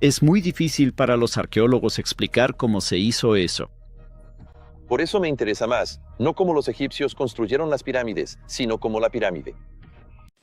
Es muy difícil para los arqueólogos explicar cómo se hizo eso. Por eso me interesa más, no cómo los egipcios construyeron las pirámides, sino cómo la pirámide.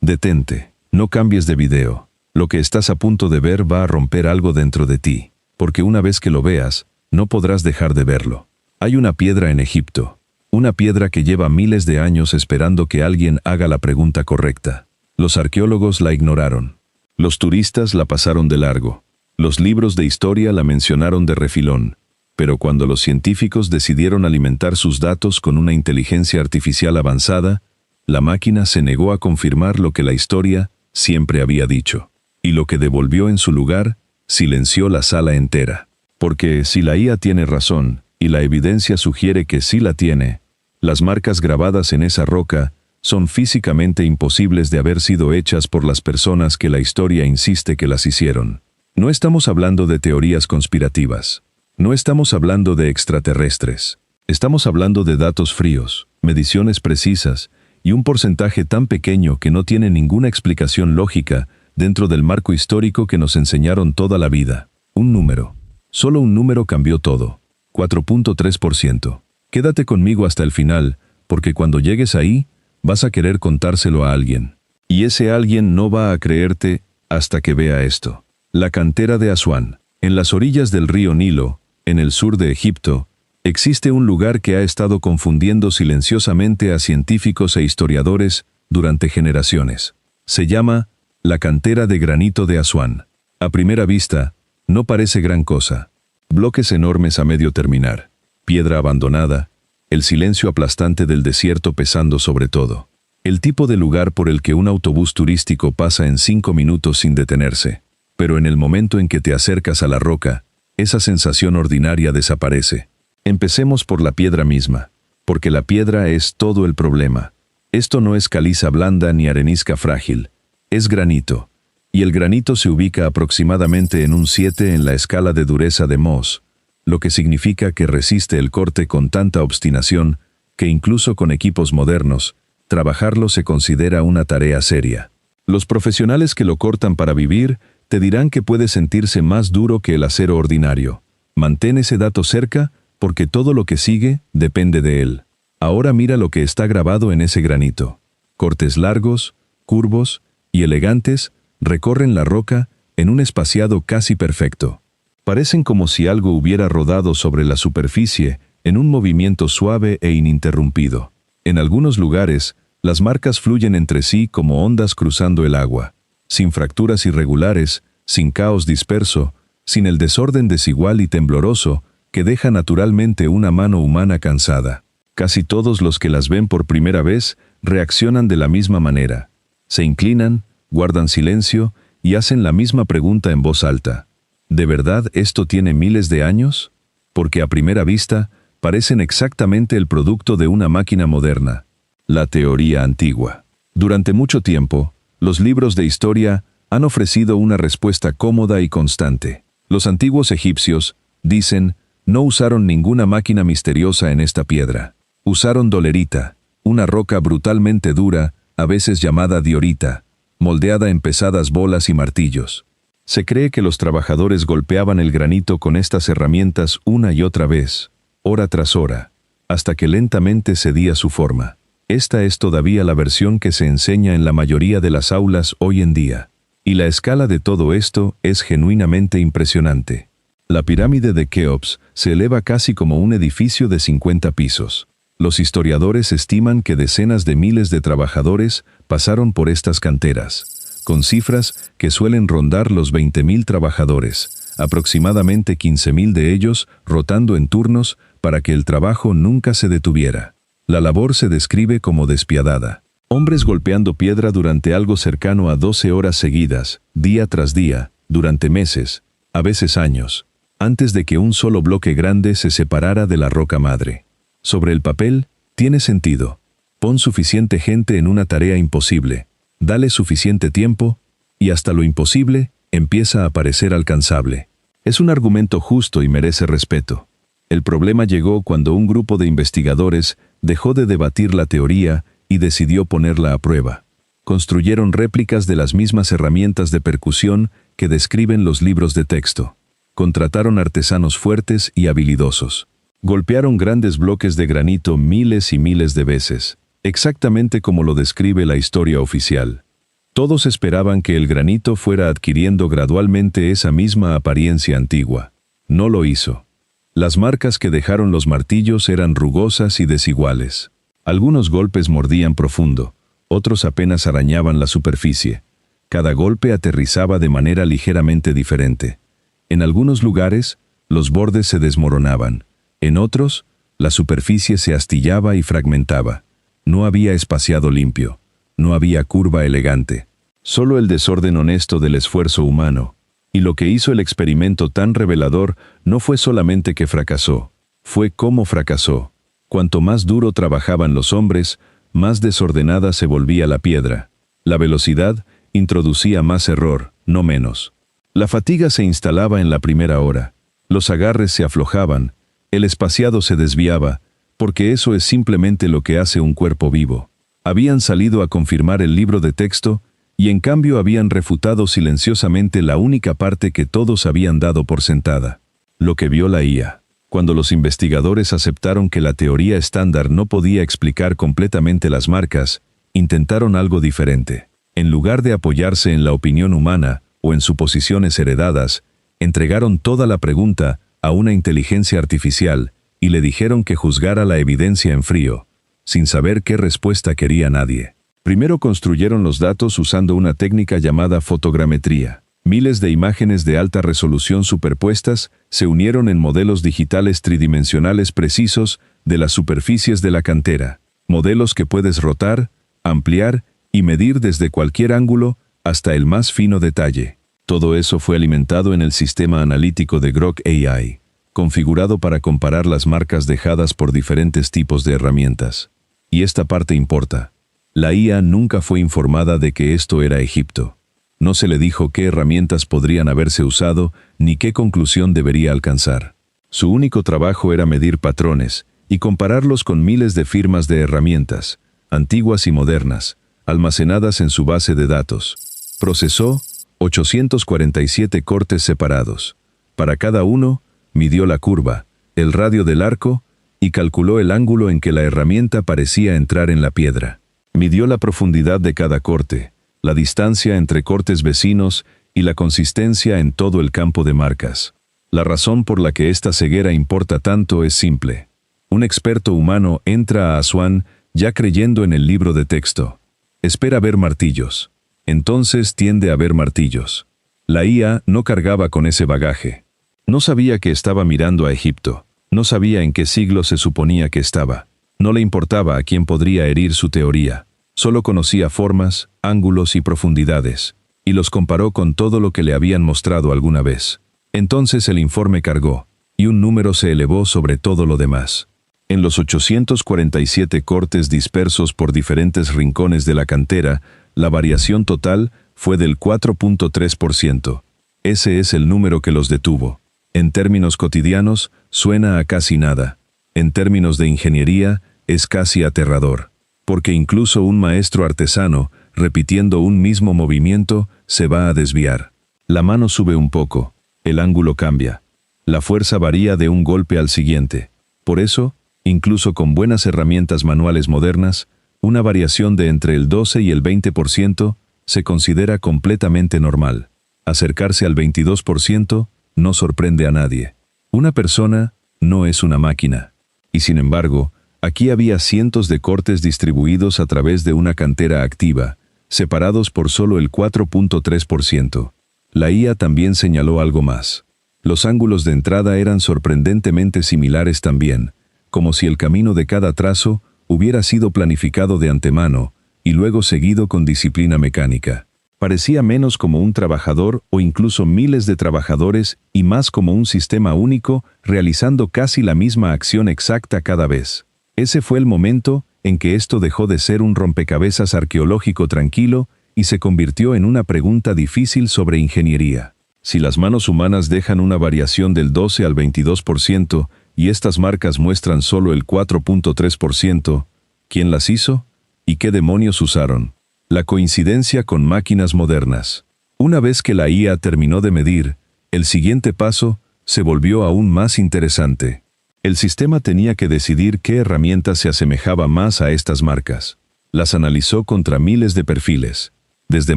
Detente, no cambies de video. Lo que estás a punto de ver va a romper algo dentro de ti, porque una vez que lo veas, no podrás dejar de verlo. Hay una piedra en Egipto, una piedra que lleva miles de años esperando que alguien haga la pregunta correcta. Los arqueólogos la ignoraron. Los turistas la pasaron de largo. Los libros de historia la mencionaron de refilón. Pero cuando los científicos decidieron alimentar sus datos con una inteligencia artificial avanzada, la máquina se negó a confirmar lo que la historia siempre había dicho. Y lo que devolvió en su lugar, silenció la sala entera. Porque si la IA tiene razón, y la evidencia sugiere que sí la tiene, las marcas grabadas en esa roca son físicamente imposibles de haber sido hechas por las personas que la historia insiste que las hicieron. No estamos hablando de teorías conspirativas. No estamos hablando de extraterrestres. Estamos hablando de datos fríos, mediciones precisas y un porcentaje tan pequeño que no tiene ninguna explicación lógica dentro del marco histórico que nos enseñaron toda la vida. Un número. Solo un número cambió todo. 4.3%. Quédate conmigo hasta el final, porque cuando llegues ahí, vas a querer contárselo a alguien. Y ese alguien no va a creerte hasta que vea esto. La cantera de Asuán. En las orillas del río Nilo, en el sur de Egipto, existe un lugar que ha estado confundiendo silenciosamente a científicos e historiadores durante generaciones. Se llama la cantera de granito de Asuán. A primera vista, no parece gran cosa. Bloques enormes a medio terminar, piedra abandonada, el silencio aplastante del desierto pesando sobre todo. El tipo de lugar por el que un autobús turístico pasa en 5 minutos sin detenerse. Pero en el momento en que te acercas a la roca, esa sensación ordinaria desaparece. Empecemos por la piedra misma, porque la piedra es todo el problema. Esto no es caliza blanda ni arenisca frágil, es granito. Y el granito se ubica aproximadamente en un 7 en la escala de dureza de Mohs, lo que significa que resiste el corte con tanta obstinación que incluso con equipos modernos, trabajarlo se considera una tarea seria. Los profesionales que lo cortan para vivir te dirán que puede sentirse más duro que el acero ordinario. Mantén ese dato cerca porque todo lo que sigue depende de él. Ahora mira lo que está grabado en ese granito. Cortes largos, curvos y elegantes recorren la roca en un espaciado casi perfecto. Parecen como si algo hubiera rodado sobre la superficie en un movimiento suave e ininterrumpido. En algunos lugares, las marcas fluyen entre sí como ondas cruzando el agua, sin fracturas irregulares, sin caos disperso, sin el desorden desigual y tembloroso que deja naturalmente una mano humana cansada. Casi todos los que las ven por primera vez reaccionan de la misma manera. Se inclinan, guardan silencio y hacen la misma pregunta en voz alta. ¿De verdad esto tiene miles de años? Porque a primera vista parecen exactamente el producto de una máquina moderna. La teoría antigua. Durante mucho tiempo, los libros de historia han ofrecido una respuesta cómoda y constante. Los antiguos egipcios, dicen, no usaron ninguna máquina misteriosa en esta piedra. Usaron dolerita, una roca brutalmente dura, a veces llamada diorita, moldeada en pesadas bolas y martillos. Se cree que los trabajadores golpeaban el granito con estas herramientas una y otra vez, hora tras hora, hasta que lentamente cedía su forma. Esta es todavía la versión que se enseña en la mayoría de las aulas hoy en día. Y la escala de todo esto es genuinamente impresionante. La pirámide de Keops se eleva casi como un edificio de 50 pisos. Los historiadores estiman que decenas de miles de trabajadores pasaron por estas canteras, con cifras que suelen rondar los 20.000 trabajadores, aproximadamente 15.000 de ellos rotando en turnos para que el trabajo nunca se detuviera. La labor se describe como despiadada. Hombres golpeando piedra durante algo cercano a 12 horas seguidas, día tras día, durante meses, a veces años, antes de que un solo bloque grande se separara de la roca madre. Sobre el papel, tiene sentido. Pon suficiente gente en una tarea imposible, dale suficiente tiempo, y hasta lo imposible empieza a parecer alcanzable. Es un argumento justo y merece respeto. El problema llegó cuando un grupo de investigadores dejó de debatir la teoría y decidió ponerla a prueba. Construyeron réplicas de las mismas herramientas de percusión que describen los libros de texto. Contrataron artesanos fuertes y habilidosos. Golpearon grandes bloques de granito miles y miles de veces, exactamente como lo describe la historia oficial. Todos esperaban que el granito fuera adquiriendo gradualmente esa misma apariencia antigua. No lo hizo. Las marcas que dejaron los martillos eran rugosas y desiguales. Algunos golpes mordían profundo, otros apenas arañaban la superficie. Cada golpe aterrizaba de manera ligeramente diferente. En algunos lugares, los bordes se desmoronaban. En otros, la superficie se astillaba y fragmentaba. No había espaciado limpio. No había curva elegante. Solo el desorden honesto del esfuerzo humano. Y lo que hizo el experimento tan revelador no fue solamente que fracasó, fue cómo fracasó. Cuanto más duro trabajaban los hombres, más desordenada se volvía la piedra. La velocidad introducía más error, no menos. La fatiga se instalaba en la primera hora. Los agarres se aflojaban, el espaciado se desviaba, porque eso es simplemente lo que hace un cuerpo vivo. Habían salido a confirmar el libro de texto, y en cambio habían refutado silenciosamente la única parte que todos habían dado por sentada. Lo que vio la IA. Cuando los investigadores aceptaron que la teoría estándar no podía explicar completamente las marcas, intentaron algo diferente. En lugar de apoyarse en la opinión humana o en suposiciones heredadas, entregaron toda la pregunta a una inteligencia artificial y le dijeron que juzgara la evidencia en frío, sin saber qué respuesta quería nadie. Primero construyeron los datos usando una técnica llamada fotogrametría. Miles de imágenes de alta resolución superpuestas se unieron en modelos digitales tridimensionales precisos de las superficies de la cantera. Modelos que puedes rotar, ampliar y medir desde cualquier ángulo hasta el más fino detalle. Todo eso fue alimentado en el sistema analítico de Grok AI, configurado para comparar las marcas dejadas por diferentes tipos de herramientas. Y esta parte importa. La IA nunca fue informada de que esto era Egipto. No se le dijo qué herramientas podrían haberse usado ni qué conclusión debería alcanzar. Su único trabajo era medir patrones y compararlos con miles de firmas de herramientas, antiguas y modernas, almacenadas en su base de datos. Procesó 847 cortes separados. Para cada uno, midió la curva, el radio del arco y calculó el ángulo en que la herramienta parecía entrar en la piedra. Midió la profundidad de cada corte, la distancia entre cortes vecinos y la consistencia en todo el campo de marcas. La razón por la que esta ceguera importa tanto es simple. Un experto humano entra a Asuán ya creyendo en el libro de texto. Espera ver martillos. Entonces tiende a ver martillos. La IA no cargaba con ese bagaje. No sabía que estaba mirando a Egipto. No sabía en qué siglo se suponía que estaba. No le importaba a quién podría herir su teoría. Solo conocía formas, ángulos y profundidades, y los comparó con todo lo que le habían mostrado alguna vez. Entonces el informe cargó, y un número se elevó sobre todo lo demás. En los 847 cortes dispersos por diferentes rincones de la cantera, la variación total fue del 4.3%. Ese es el número que los detuvo. En términos cotidianos, suena a casi nada. En términos de ingeniería, es casi aterrador. Porque incluso un maestro artesano, repitiendo un mismo movimiento, se va a desviar. La mano sube un poco, el ángulo cambia. La fuerza varía de un golpe al siguiente. Por eso, incluso con buenas herramientas manuales modernas, una variación de entre el 12 y el 20% se considera completamente normal. Acercarse al 22% no sorprende a nadie. Una persona no es una máquina. Y sin embargo, aquí había cientos de cortes distribuidos a través de una cantera activa, separados por solo el 4.3%. La IA también señaló algo más. Los ángulos de entrada eran sorprendentemente similares también, como si el camino de cada trazo hubiera sido planificado de antemano y luego seguido con disciplina mecánica. Parecía menos como un trabajador o incluso miles de trabajadores y más como un sistema único realizando casi la misma acción exacta cada vez. Ese fue el momento en que esto dejó de ser un rompecabezas arqueológico tranquilo y se convirtió en una pregunta difícil sobre ingeniería. Si las manos humanas dejan una variación del 12 al 22% y estas marcas muestran solo el 4.3%, ¿quién las hizo? ¿Y qué demonios usaron? La coincidencia con máquinas modernas. Una vez que la IA terminó de medir, el siguiente paso se volvió aún más interesante. El sistema tenía que decidir qué herramienta se asemejaba más a estas marcas. Las analizó contra miles de perfiles, desde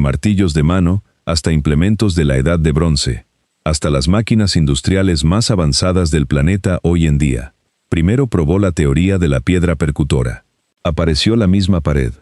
martillos de mano hasta implementos de la Edad de Bronce, hasta las máquinas industriales más avanzadas del planeta hoy en día. Primero probó la teoría de la piedra percutora. Apareció la misma pared.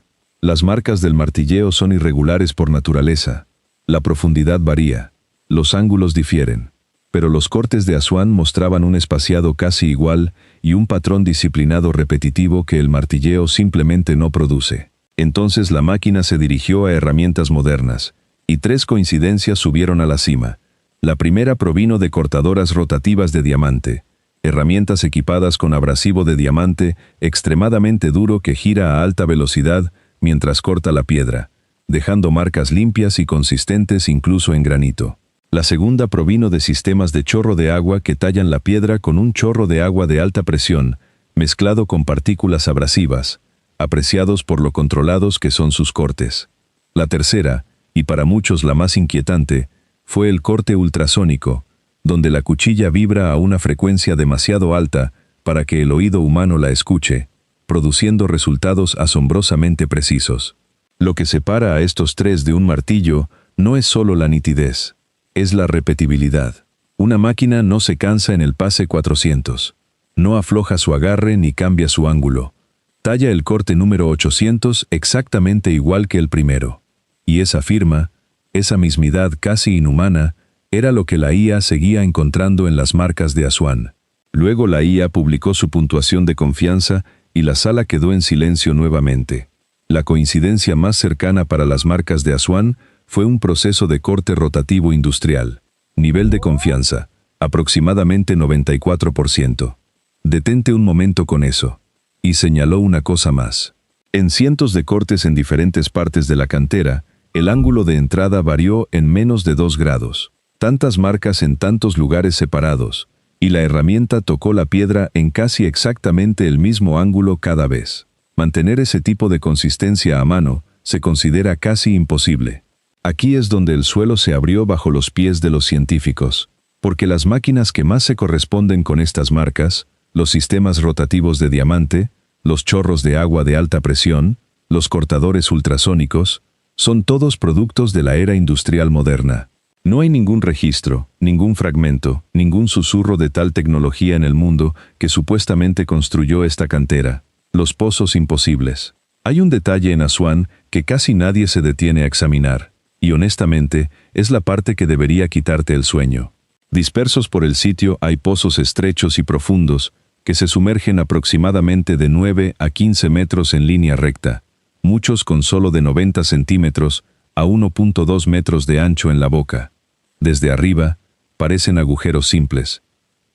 Las marcas del martilleo son irregulares por naturaleza. La profundidad varía. Los ángulos difieren. Pero los cortes de Asuán mostraban un espaciado casi igual y un patrón disciplinado repetitivo que el martilleo simplemente no produce. Entonces la máquina se dirigió a herramientas modernas, y 3 coincidencias subieron a la cima. La primera provino de cortadoras rotativas de diamante, herramientas equipadas con abrasivo de diamante extremadamente duro que gira a alta velocidad mientras corta la piedra, dejando marcas limpias y consistentes incluso en granito. La segunda provino de sistemas de chorro de agua que tallan la piedra con un chorro de agua de alta presión, mezclado con partículas abrasivas, apreciados por lo controlados que son sus cortes. La tercera, y para muchos la más inquietante, fue el corte ultrasónico, donde la cuchilla vibra a una frecuencia demasiado alta para que el oído humano la escuche, produciendo resultados asombrosamente precisos. Lo que separa a estos 3 de un martillo no es solo la nitidez, es la repetibilidad. Una máquina no se cansa en el pase 400. No afloja su agarre ni cambia su ángulo. Talla el corte número 800 exactamente igual que el primero. Y esa firma, esa mismidad casi inhumana, era lo que la IA seguía encontrando en las marcas de Asuán. Luego la IA publicó su puntuación de confianza y la sala quedó en silencio nuevamente. La coincidencia más cercana para las marcas de Asuán fue un proceso de corte rotativo industrial. Nivel de confianza, aproximadamente 94%. Detente un momento con eso. Y señaló una cosa más. En cientos de cortes en diferentes partes de la cantera, el ángulo de entrada varió en menos de 2 grados. Tantas marcas en tantos lugares separados, y la herramienta tocó la piedra en casi exactamente el mismo ángulo cada vez. Mantener ese tipo de consistencia a mano se considera casi imposible. Aquí es donde el suelo se abrió bajo los pies de los científicos, porque las máquinas que más se corresponden con estas marcas, los sistemas rotativos de diamante, los chorros de agua de alta presión, los cortadores ultrasónicos, son todos productos de la era industrial moderna. No hay ningún registro, ningún fragmento, ningún susurro de tal tecnología en el mundo que supuestamente construyó esta cantera. Los pozos imposibles. Hay un detalle en Asuán que casi nadie se detiene a examinar. Y honestamente, es la parte que debería quitarte el sueño. Dispersos por el sitio hay pozos estrechos y profundos, que se sumergen aproximadamente de 9 a 15 metros en línea recta, muchos con solo de 90 centímetros a 1.2 metros de ancho en la boca. Desde arriba, parecen agujeros simples,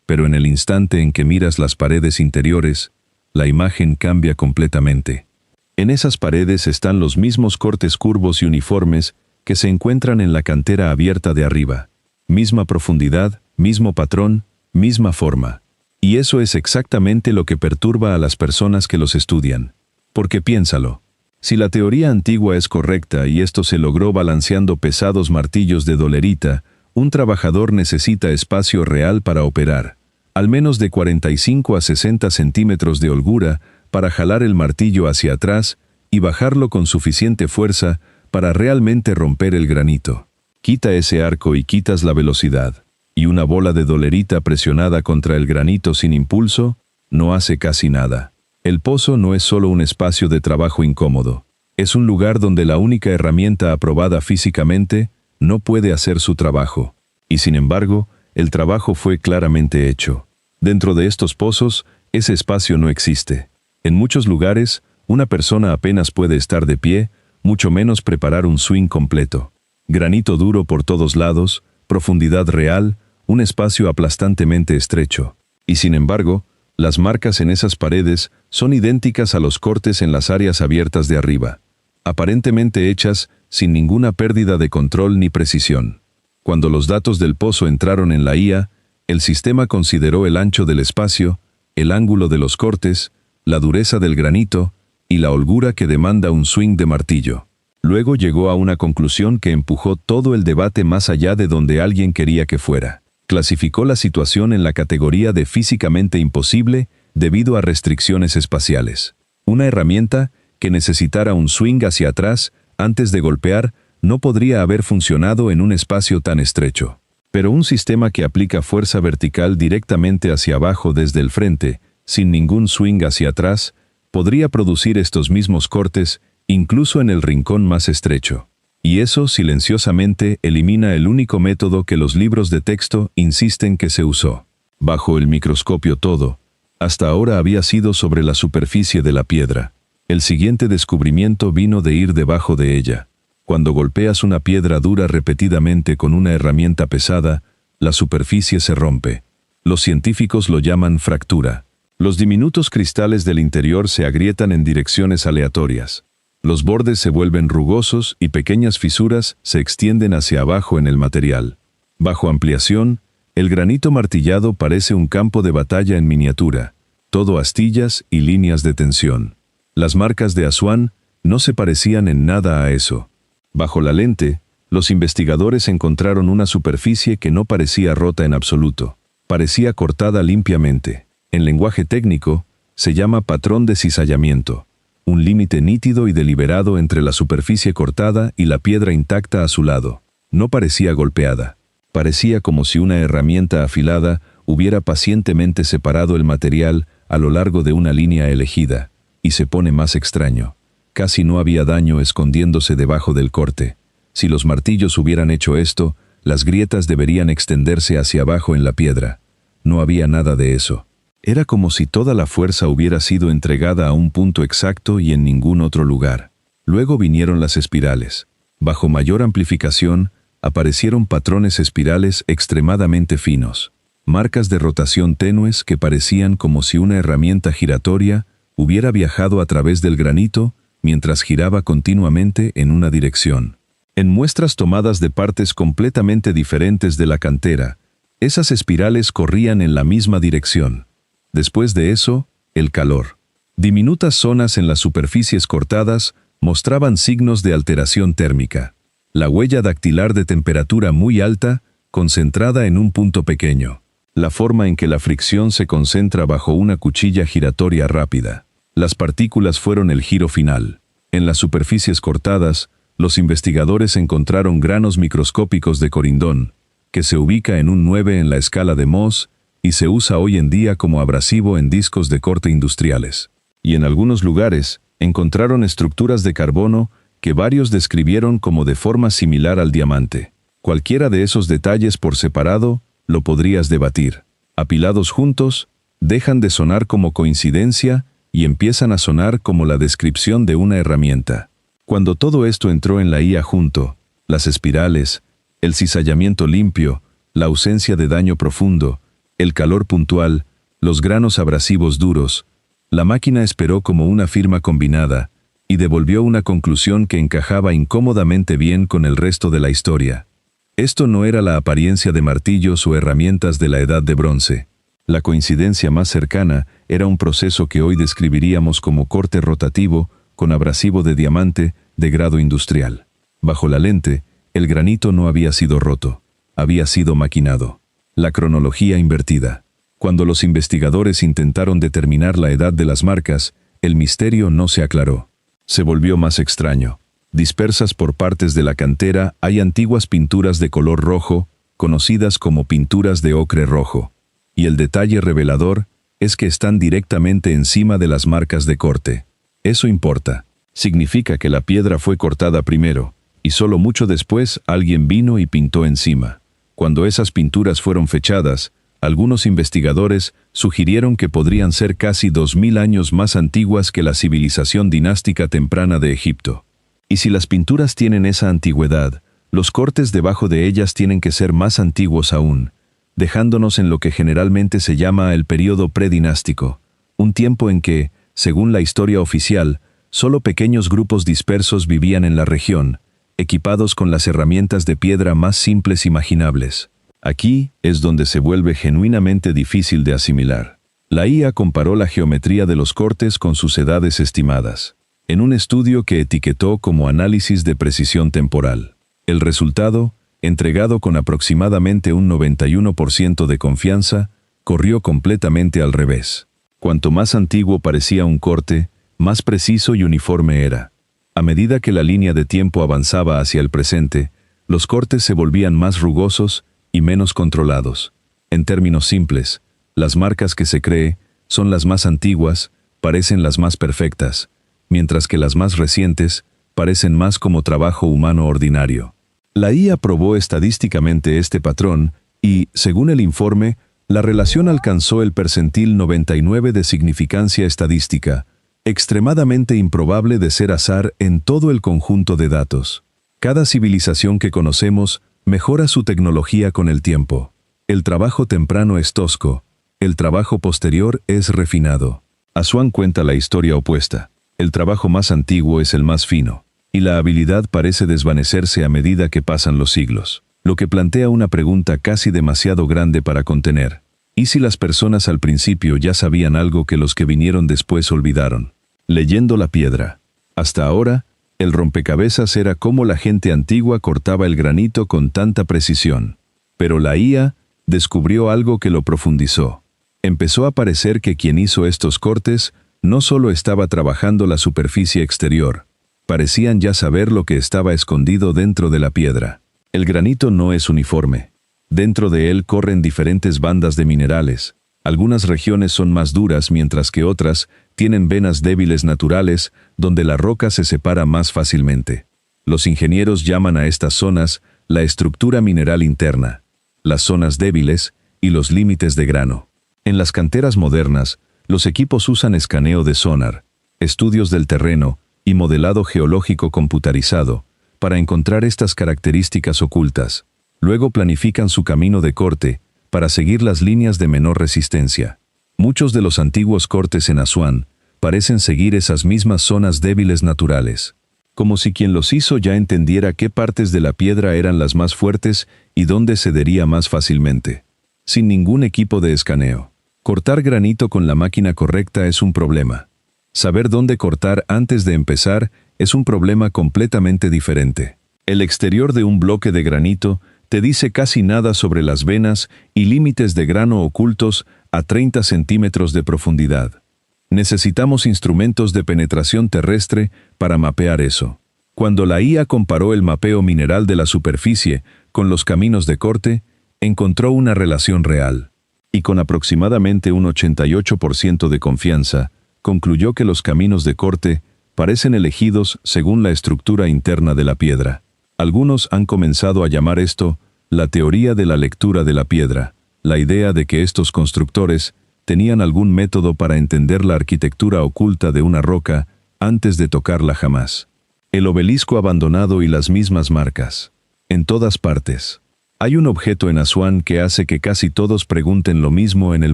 pero en el instante en que miras las paredes interiores, la imagen cambia completamente. En esas paredes están los mismos cortes curvos y uniformes que se encuentran en la cantera abierta de arriba. Misma profundidad, mismo patrón, misma forma. Y eso es exactamente lo que perturba a las personas que los estudian. Porque piénsalo. Si la teoría antigua es correcta y esto se logró balanceando pesados martillos de dolerita, un trabajador necesita espacio real para operar. Al menos de 45 a 60 centímetros de holgura para jalar el martillo hacia atrás y bajarlo con suficiente fuerza para realmente romper el granito. Quita ese arco y quitas la velocidad. Y una bola de dolerita presionada contra el granito sin impulso no hace casi nada. El pozo no es solo un espacio de trabajo incómodo. Es un lugar donde la única herramienta aprobada físicamente no puede hacer su trabajo. Y sin embargo, el trabajo fue claramente hecho. Dentro de estos pozos, ese espacio no existe. En muchos lugares, una persona apenas puede estar de pie, mucho menos preparar un swing completo. Granito duro por todos lados, profundidad real, un espacio aplastantemente estrecho. Y sin embargo, las marcas en esas paredes son idénticas a los cortes en las áreas abiertas de arriba, aparentemente hechas sin ninguna pérdida de control ni precisión. Cuando los datos del pozo entraron en la IA, el sistema consideró el ancho del espacio, el ángulo de los cortes, la dureza del granito y la holgura que demanda un swing de martillo. Luego llegó a una conclusión que empujó todo el debate más allá de donde alguien quería que fuera. Clasificó la situación en la categoría de físicamente imposible debido a restricciones espaciales. Una herramienta que necesitara un swing hacia atrás antes de golpear no podría haber funcionado en un espacio tan estrecho. Pero un sistema que aplica fuerza vertical directamente hacia abajo desde el frente, sin ningún swing hacia atrás, podría producir estos mismos cortes incluso en el rincón más estrecho. Y eso silenciosamente elimina el único método que los libros de texto insisten que se usó. Bajo el microscopio todo, hasta ahora había sido sobre la superficie de la piedra. El siguiente descubrimiento vino de ir debajo de ella. Cuando golpeas una piedra dura repetidamente con una herramienta pesada, la superficie se rompe. Los científicos lo llaman fractura. Los diminutos cristales del interior se agrietan en direcciones aleatorias. Los bordes se vuelven rugosos y pequeñas fisuras se extienden hacia abajo en el material. Bajo ampliación, el granito martillado parece un campo de batalla en miniatura, todo astillas y líneas de tensión. Las marcas de Asuán no se parecían en nada a eso. Bajo la lente, los investigadores encontraron una superficie que no parecía rota en absoluto. Parecía cortada limpiamente. En lenguaje técnico, se llama patrón de cizallamiento. Un límite nítido y deliberado entre la superficie cortada y la piedra intacta a su lado. No parecía golpeada. Parecía como si una herramienta afilada hubiera pacientemente separado el material a lo largo de una línea elegida. Y se pone más extraño. Casi no había daño escondiéndose debajo del corte. Si los martillos hubieran hecho esto, las grietas deberían extenderse hacia abajo en la piedra. No había nada de eso. Era como si toda la fuerza hubiera sido entregada a un punto exacto y en ningún otro lugar. Luego vinieron las espirales. Bajo mayor amplificación, aparecieron patrones espirales extremadamente finos. Marcas de rotación tenues que parecían como si una herramienta giratoria hubiera viajado a través del granito mientras giraba continuamente en una dirección. En muestras tomadas de partes completamente diferentes de la cantera, esas espirales corrían en la misma dirección. Después de eso, el calor. Diminutas zonas en las superficies cortadas mostraban signos de alteración térmica. La huella dactilar de temperatura muy alta, concentrada en un punto pequeño. La forma en que la fricción se concentra bajo una cuchilla giratoria rápida. Las partículas fueron el giro final. En las superficies cortadas, los investigadores encontraron granos microscópicos de corindón, que se ubica en un 9 en la escala de Mohs, y se usa hoy en día como abrasivo en discos de corte industriales. Y en algunos lugares, encontraron estructuras de carbono que varios describieron como de forma similar al diamante. Cualquiera de esos detalles por separado, lo podrías debatir. Apilados juntos, dejan de sonar como coincidencia y empiezan a sonar como la descripción de una herramienta. Cuando todo esto entró en la IA junto, las espirales, el cizallamiento limpio, la ausencia de daño profundo, el calor puntual, los granos abrasivos duros, la máquina esperó como una firma combinada y devolvió una conclusión que encajaba incómodamente bien con el resto de la historia. Esto no era la apariencia de martillos o herramientas de la Edad de Bronce. La coincidencia más cercana era un proceso que hoy describiríamos como corte rotativo con abrasivo de diamante de grado industrial. Bajo la lente, el granito no había sido roto, había sido maquinado. La cronología invertida. Cuando los investigadores intentaron determinar la edad de las marcas, el misterio no se aclaró. Se volvió más extraño. Dispersas por partes de la cantera hay antiguas pinturas de color rojo, conocidas como pinturas de ocre rojo. Y el detalle revelador es que están directamente encima de las marcas de corte. Eso importa. Significa que la piedra fue cortada primero, y solo mucho después alguien vino y pintó encima. Cuando esas pinturas fueron fechadas, algunos investigadores sugirieron que podrían ser casi 2000 años más antiguas que la civilización dinástica temprana de Egipto. Y si las pinturas tienen esa antigüedad, los cortes debajo de ellas tienen que ser más antiguos aún, dejándonos en lo que generalmente se llama el período predinástico, un tiempo en que, según la historia oficial, solo pequeños grupos dispersos vivían en la región, equipados con las herramientas de piedra más simples imaginables. Aquí es donde se vuelve genuinamente difícil de asimilar. La IA comparó la geometría de los cortes con sus edades estimadas. en un estudio que etiquetó como análisis de precisión temporal. El resultado, entregado con aproximadamente un 91% de confianza, corrió completamente al revés. Cuanto más antiguo parecía un corte, más preciso y uniforme era. A medida que la línea de tiempo avanzaba hacia el presente, los cortes se volvían más rugosos y menos controlados. En términos simples, las marcas que se cree son las más antiguas, parecen las más perfectas, mientras que las más recientes parecen más como trabajo humano ordinario. La IA probó estadísticamente este patrón y, según el informe, la relación alcanzó el percentil 99 de significancia estadística, extremadamente improbable de ser azar en todo el conjunto de datos. Cada civilización que conocemos mejora su tecnología con el tiempo. El trabajo temprano es tosco, el trabajo posterior es refinado. Aswan cuenta la historia opuesta. El trabajo más antiguo es el más fino, y la habilidad parece desvanecerse a medida que pasan los siglos, lo que plantea una pregunta casi demasiado grande para contener. ¿Y si las personas al principio ya sabían algo que los que vinieron después olvidaron? Leyendo la piedra. Hasta ahora, el rompecabezas era cómo la gente antigua cortaba el granito con tanta precisión. Pero la IA descubrió algo que lo profundizó. Empezó a parecer que quien hizo estos cortes no solo estaba trabajando la superficie exterior, parecían ya saber lo que estaba escondido dentro de la piedra. El granito no es uniforme. Dentro de él corren diferentes bandas de minerales. Algunas regiones son más duras mientras que otras tienen venas débiles naturales donde la roca se separa más fácilmente. Los ingenieros llaman a estas zonas la estructura mineral interna, las zonas débiles y los límites de grano. En las canteras modernas, los equipos usan escaneo de sonar, estudios del terreno y modelado geológico computarizado para encontrar estas características ocultas. Luego planifican su camino de corte para seguir las líneas de menor resistencia. Muchos de los antiguos cortes en Aswan parecen seguir esas mismas zonas débiles naturales, como si quien los hizo ya entendiera qué partes de la piedra eran las más fuertes y dónde cedería más fácilmente. Sin ningún equipo de escaneo. Cortar granito con la máquina correcta es un problema. Saber dónde cortar antes de empezar es un problema completamente diferente. El exterior de un bloque de granito te dice casi nada sobre las venas y límites de grano ocultos a 30 centímetros de profundidad. Necesitamos instrumentos de penetración terrestre para mapear eso. Cuando la IA comparó el mapeo mineral de la superficie con los caminos de corte, encontró una relación real. Y con aproximadamente un 88% de confianza, concluyó que los caminos de corte parecen elegidos según la estructura interna de la piedra. Algunos han comenzado a llamar esto la teoría de la lectura de la piedra, la idea de que estos constructores tenían algún método para entender la arquitectura oculta de una roca antes de tocarla jamás. El obelisco abandonado y las mismas marcas. En todas partes. Hay un objeto en Aswan que hace que casi todos pregunten lo mismo en el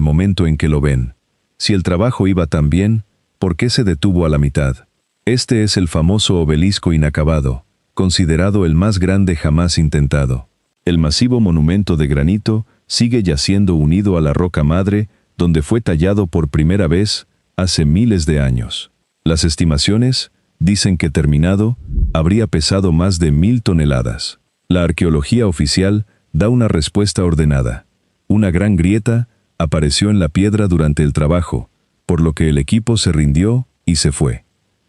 momento en que lo ven. Si el trabajo iba tan bien, ¿por qué se detuvo a la mitad? Este es el famoso obelisco inacabado, considerado el más grande jamás intentado. El masivo monumento de granito sigue yaciendo unido a la roca madre, donde fue tallado por primera vez hace miles de años. Las estimaciones dicen que terminado, habría pesado más de 1000 toneladas. La arqueología oficial da una respuesta ordenada. Una gran grieta apareció en la piedra durante el trabajo, por lo que el equipo se rindió y se fue.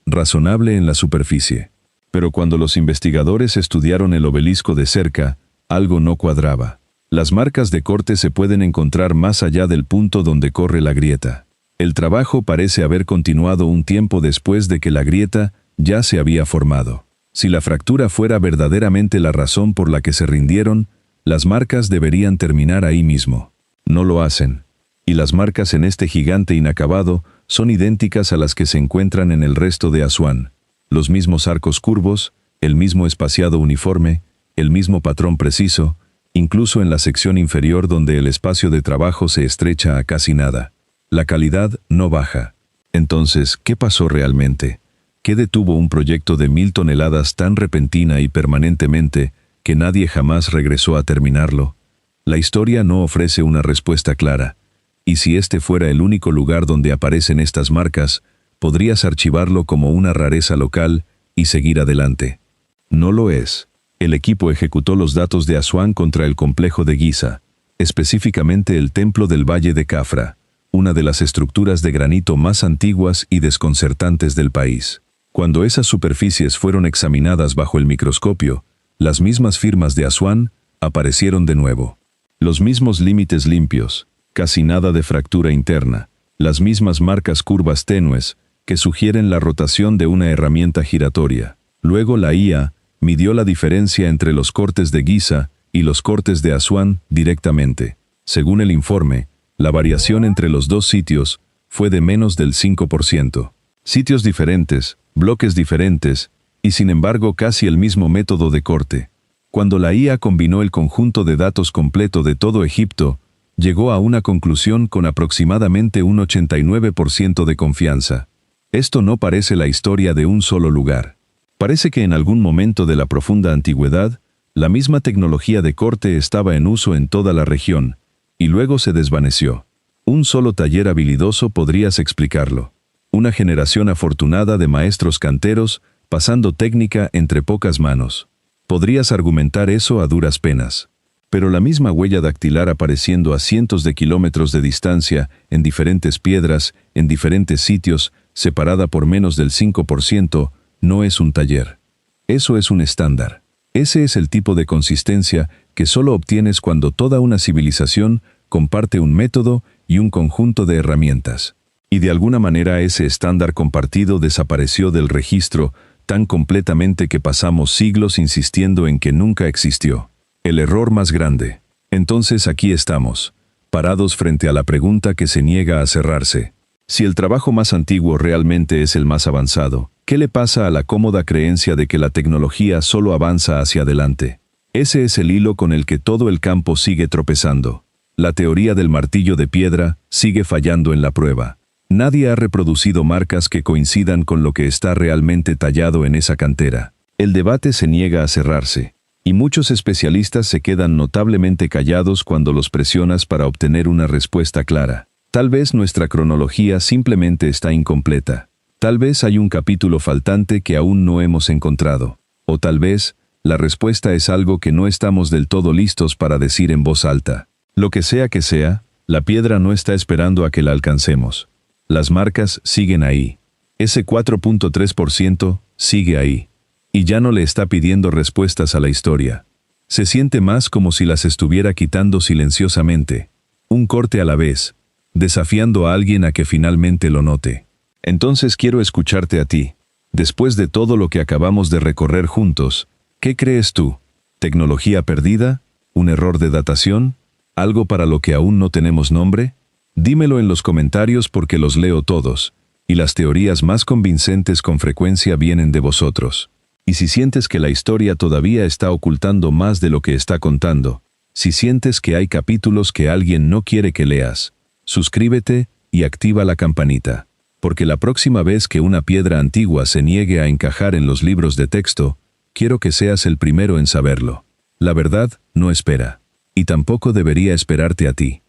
Razonable en la superficie. Pero cuando los investigadores estudiaron el obelisco de cerca, algo no cuadraba. Las marcas de corte se pueden encontrar más allá del punto donde corre la grieta. El trabajo parece haber continuado un tiempo después de que la grieta ya se había formado. Si la fractura fuera verdaderamente la razón por la que se rindieron, las marcas deberían terminar ahí mismo. No lo hacen. Y las marcas en este gigante inacabado son idénticas a las que se encuentran en el resto de Aswan. Los mismos arcos curvos, el mismo espaciado uniforme, el mismo patrón preciso, incluso en la sección inferior donde el espacio de trabajo se estrecha a casi nada. La calidad no baja. Entonces, ¿qué pasó realmente? ¿Qué detuvo un proyecto de 1000 toneladas tan repentina y permanentemente que nadie jamás regresó a terminarlo? La historia no ofrece una respuesta clara. Y si este fuera el único lugar donde aparecen estas marcas, podrías archivarlo como una rareza local y seguir adelante. No lo es. El equipo ejecutó los datos de Asuán contra el complejo de Giza, específicamente el templo del Valle de Cafra, una de las estructuras de granito más antiguas y desconcertantes del país. Cuando esas superficies fueron examinadas bajo el microscopio, las mismas firmas de Asuán aparecieron de nuevo. Los mismos límites limpios, casi nada de fractura interna, las mismas marcas curvas tenues que sugieren la rotación de una herramienta giratoria. Luego la IA midió la diferencia entre los cortes de Giza y los cortes de Asuán directamente. Según el informe, la variación entre los dos sitios fue de menos del 5%. Sitios diferentes, bloques diferentes, y sin embargo casi el mismo método de corte. Cuando la IA combinó el conjunto de datos completo de todo Egipto, llegó a una conclusión con aproximadamente un 89% de confianza. Esto no parece la historia de un solo lugar. Parece que en algún momento de la profunda antigüedad, la misma tecnología de corte estaba en uso en toda la región, y luego se desvaneció. Un solo taller habilidoso podrías explicarlo. Una generación afortunada de maestros canteros pasando técnica entre pocas manos. Podrías argumentar eso a duras penas. Pero la misma huella dactilar apareciendo a cientos de kilómetros de distancia, en diferentes piedras, en diferentes sitios, separada por menos del 5%, no es un taller. Eso es un estándar. Ese es el tipo de consistencia que solo obtienes cuando toda una civilización comparte un método y un conjunto de herramientas. Y de alguna manera ese estándar compartido desapareció del registro tan completamente que pasamos siglos insistiendo en que nunca existió. El error más grande. Entonces aquí estamos, parados frente a la pregunta que se niega a cerrarse. Si el trabajo más antiguo realmente es el más avanzado, ¿qué le pasa a la cómoda creencia de que la tecnología solo avanza hacia adelante? Ese es el hilo con el que todo el campo sigue tropezando. La teoría del martillo de piedra sigue fallando en la prueba. Nadie ha reproducido marcas que coincidan con lo que está realmente tallado en esa cantera. El debate se niega a cerrarse, y muchos especialistas se quedan notablemente callados cuando los presionas para obtener una respuesta clara. Tal vez nuestra cronología simplemente está incompleta. Tal vez hay un capítulo faltante que aún no hemos encontrado. O tal vez, la respuesta es algo que no estamos del todo listos para decir en voz alta. Lo que sea, la piedra no está esperando a que la alcancemos. Las marcas siguen ahí. Ese 4.3% sigue ahí. Y ya no le está pidiendo respuestas a la historia. Se siente más como si las estuviera quitando silenciosamente. Un corte a la vez, desafiando a alguien a que finalmente lo note. Entonces quiero escucharte a ti. Después de todo lo que acabamos de recorrer juntos, ¿qué crees tú? ¿Tecnología perdida? ¿Un error de datación? ¿Algo para lo que aún no tenemos nombre? Dímelo en los comentarios porque los leo todos, y las teorías más convincentes con frecuencia vienen de vosotros. Y si sientes que la historia todavía está ocultando más de lo que está contando, si sientes que hay capítulos que alguien no quiere que leas, suscríbete y activa la campanita, porque la próxima vez que una piedra antigua se niegue a encajar en los libros de texto, quiero que seas el primero en saberlo. La verdad no espera, y tampoco debería esperarte a ti.